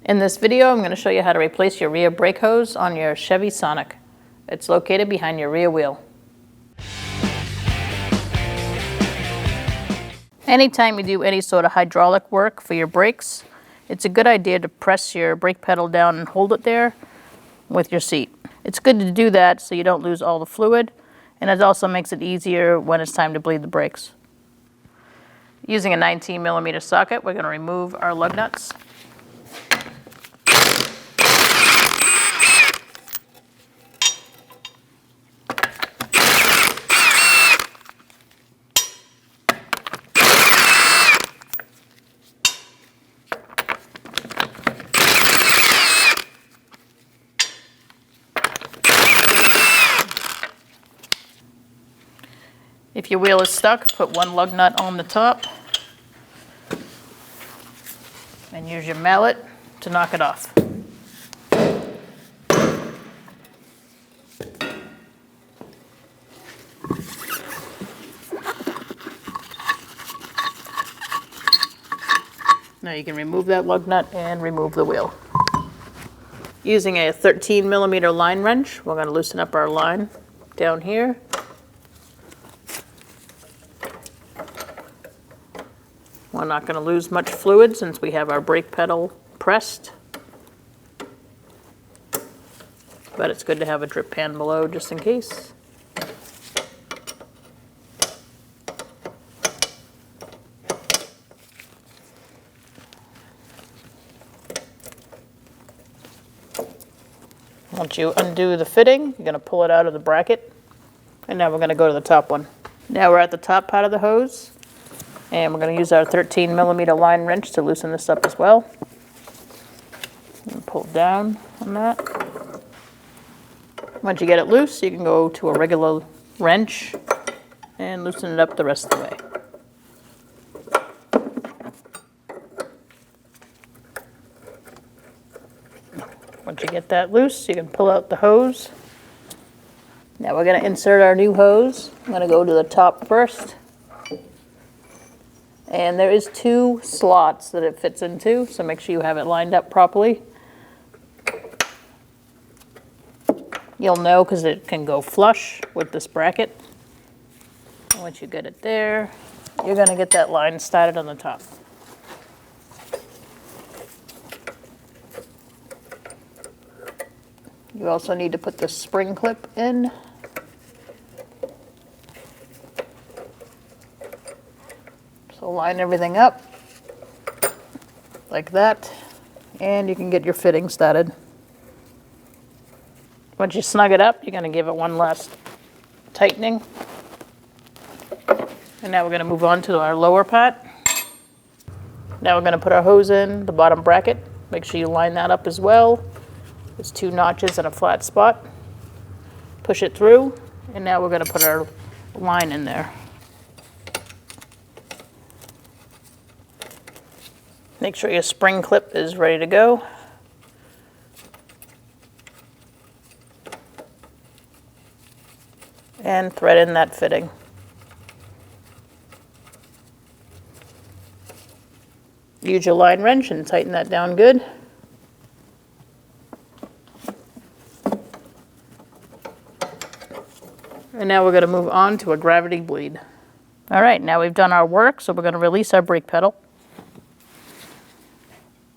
In this video, I'm going to show you how to replace your rear brake hose on your Chevy Sonic. It's located behind your rear wheel. Anytime you do any sort of hydraulic work for your brakes, it's a good idea to press your brake pedal down and hold it there with your seat. It's good to do that so you don't lose all the fluid, and it also makes it easier when it's time to bleed the brakes. Using a 19mm socket, we're going to remove our lug nuts. If your wheel is stuck, put one lug nut on the top and use your mallet to knock it off. Now you can remove that lug nut and remove the wheel. Using a 13mm line wrench, we're going to loosen up our line down here. We're not going to lose much fluid since we have our brake pedal pressed. But it's good to have a drip pan below just in case. Once you undo the fitting, you're going to pull it out of the bracket. And now we're going to go to the top one. Now we're at the top part of the hose. And we're going to use our 13mm line wrench to loosen this up as well. And pull down on that. Once you get it loose, you can go to a regular wrench and loosen it up the rest of the way. Once you get that loose, you can pull out the hose. Now we're going to insert our new hose. I'm going to go to the top first. And there is 2 slots that it fits into, so make sure you have it lined up properly. You'll know because it can go flush with this bracket. And once you get it there, you're going to get that line started on the top. You also need to put the spring clip in. So line everything up like that, and you can get your fitting started. Once you snug it up, you're going to give it one last tightening. And now we're going to move on to our lower part. Now we're going to put our hose in the bottom bracket. Make sure you line that up as well. There's 2 notches and a flat spot. Push it through, and now we're going to put our line in there. Make sure your spring clip is ready to go. And thread in that fitting. Use your line wrench and tighten that down good. And now we're going to move on to a gravity bleed. All right, now we've done our work, so we're going to release our brake pedal.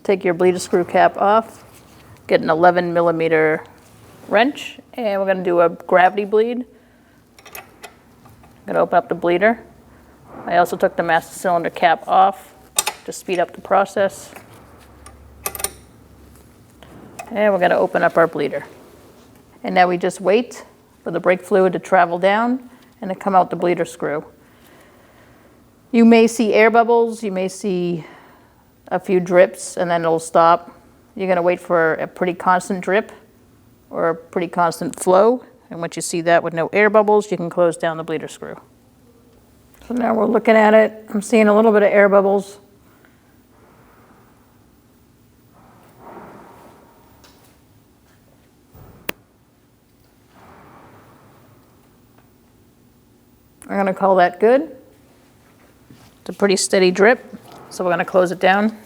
Take your bleeder screw cap off, get an 11mm wrench, and we're going to do a gravity bleed. I'm going to open up the bleeder. I also took the master cylinder cap off to speed up the process. And we're going to open up our bleeder. And now we just wait for the brake fluid to travel down and to come out the bleeder screw. You may see air bubbles, you may see a few drips, and then it'll stop. You're going to wait for a pretty constant drip or a pretty constant flow, and once you see that with no air bubbles, you can close down the bleeder screw. So now we're looking at it. I'm seeing a little bit of air bubbles. I'm going to call that good. It's a pretty steady drip, so we're going to close it down.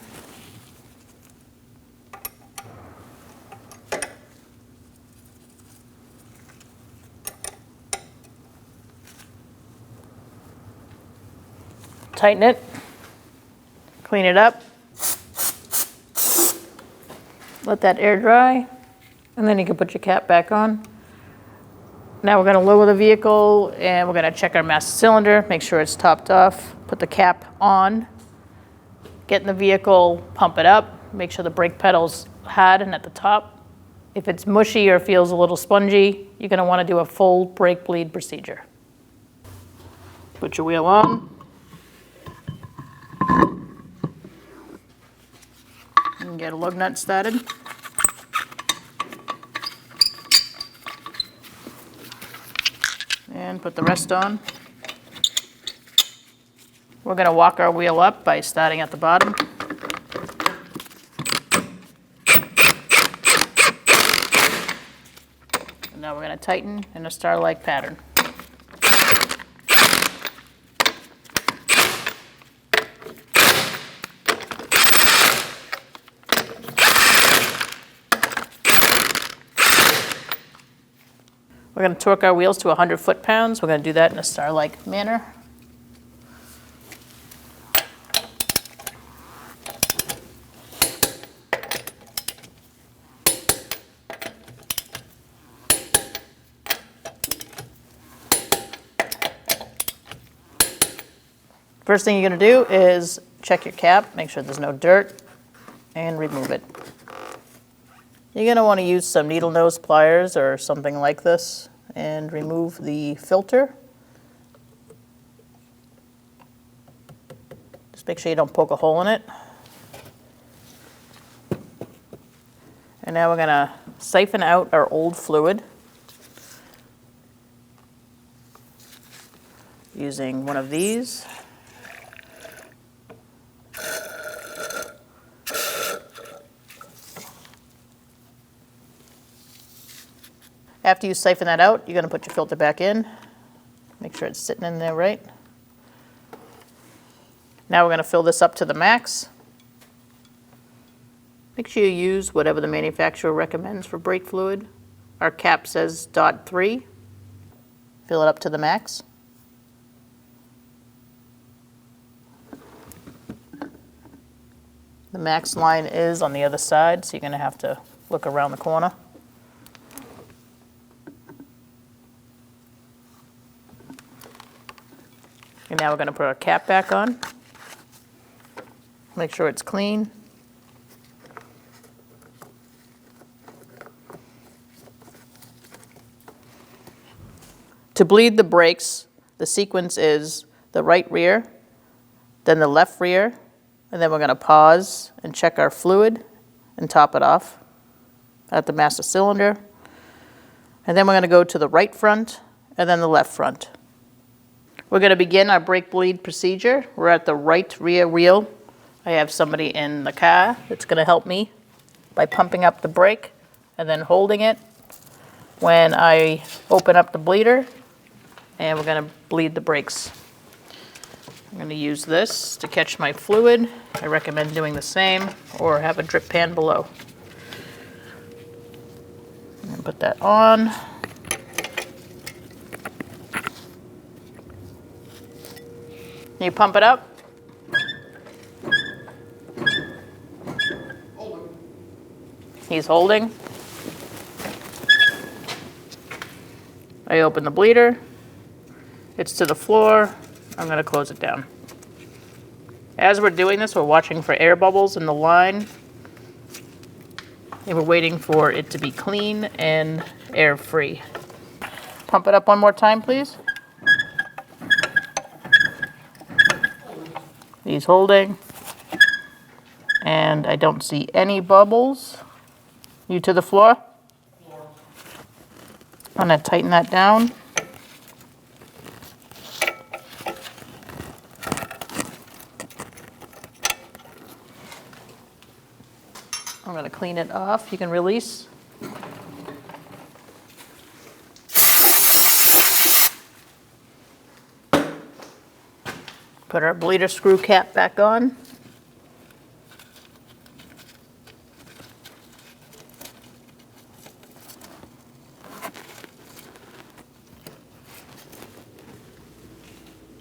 Tighten it, clean it up, let that air dry, and then you can put your cap back on. Now we're going to lower the vehicle and we're going to check our master cylinder, make sure it's topped off, put the cap on, get in the vehicle, pump it up, make sure the brake pedal's hard and at the top. If it's mushy or feels a little spongy, you're going to want to do a full brake bleed procedure. Put your wheel on. And get a lug nut started. And put the rest on. We're going to walk our wheel up by starting at the bottom. And now we're going to tighten in a star-like pattern. We're going to torque our wheels to 100 foot-pounds. We're going to do that in a star-like manner. First thing you're going to do is check your cap, make sure there's no dirt, and remove it. You're going to want to use some needle nose pliers or something like this and remove the filter. Just make sure you don't poke a hole in it. And now we're going to siphon out our old fluid using one of these. After you siphon that out, you're going to put your filter back in. Make sure it's sitting in there right. Now we're going to fill this up to the max. Make sure you use whatever the manufacturer recommends for brake fluid. Our cap says .3. Fill it up to the max. The max line is on the other side, so you're going to have to look around the corner. And now we're going to put our cap back on. Make sure it's clean. To bleed the brakes, the sequence is the right rear, then the left rear, and then we're going to pause and check our fluid and top it off at the master cylinder. And then we're going to go to the right front and then the left front. We're going to begin our brake bleed procedure. We're at the right rear wheel. I have somebody in the car that's going to help me by pumping up the brake and then holding it when I open up the bleeder, and we're going to bleed the brakes. I'm going to use this to catch my fluid. I recommend doing the same or have a drip pan below. And put that on. You pump it up. He's holding. I open the bleeder. It's to the floor. I'm going to close it down. As we're doing this, we're watching for air bubbles in the line. And we're waiting for it to be clean and air-free. Pump it up one more time, please. He's holding. And I don't see any bubbles. You to the floor? I'm going to tighten that down. I'm going to clean it off. You can release. Put our bleeder screw cap back on.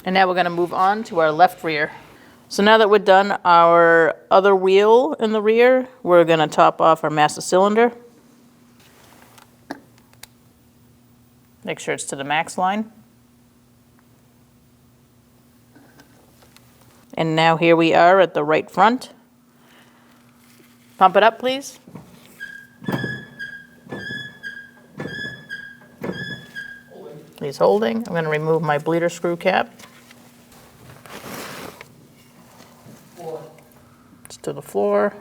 And now we're going to move on to our left rear. So now that we're done our other wheel in the rear, we're going to top off our master cylinder. Make sure it's to the max line. And now here we are at the right front. Pump it up, please. He's holding. I'm going to remove my bleeder screw cap. It's to the floor.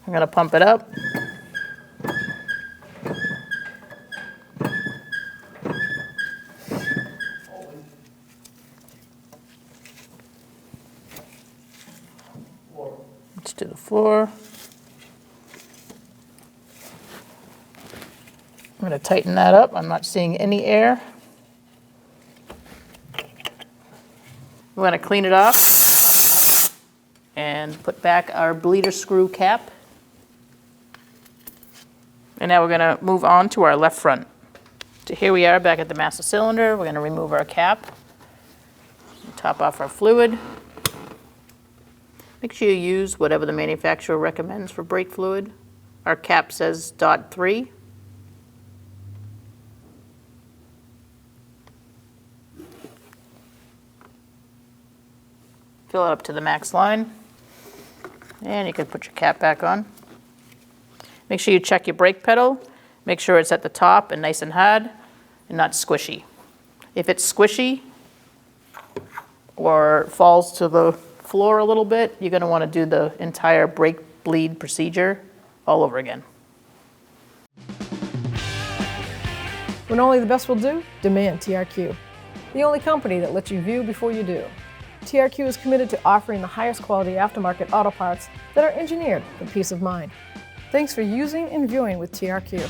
I'm going to pump it up. It's to the floor. I'm going to tighten that up. I'm not seeing any air. We're going to clean it off and put back our bleeder screw cap. And now we're going to move on to our left front. So here we are back at the master cylinder. We're going to remove our cap, top off our fluid. Make sure you use whatever the manufacturer recommends for brake fluid. Our cap says .3. Fill it up to the max line, and you can put your cap back on. Make sure you check your brake pedal. Make sure it's at the top and nice and hard and not squishy. If it's squishy or falls to the floor a little bit, you're going to want to do the entire brake bleed procedure all over again. When only the best will do, demand TRQ. The only company that lets you view before you do. TRQ is committed to offering the highest quality aftermarket auto parts that are engineered for peace of mind. Thanks for using and viewing with TRQ.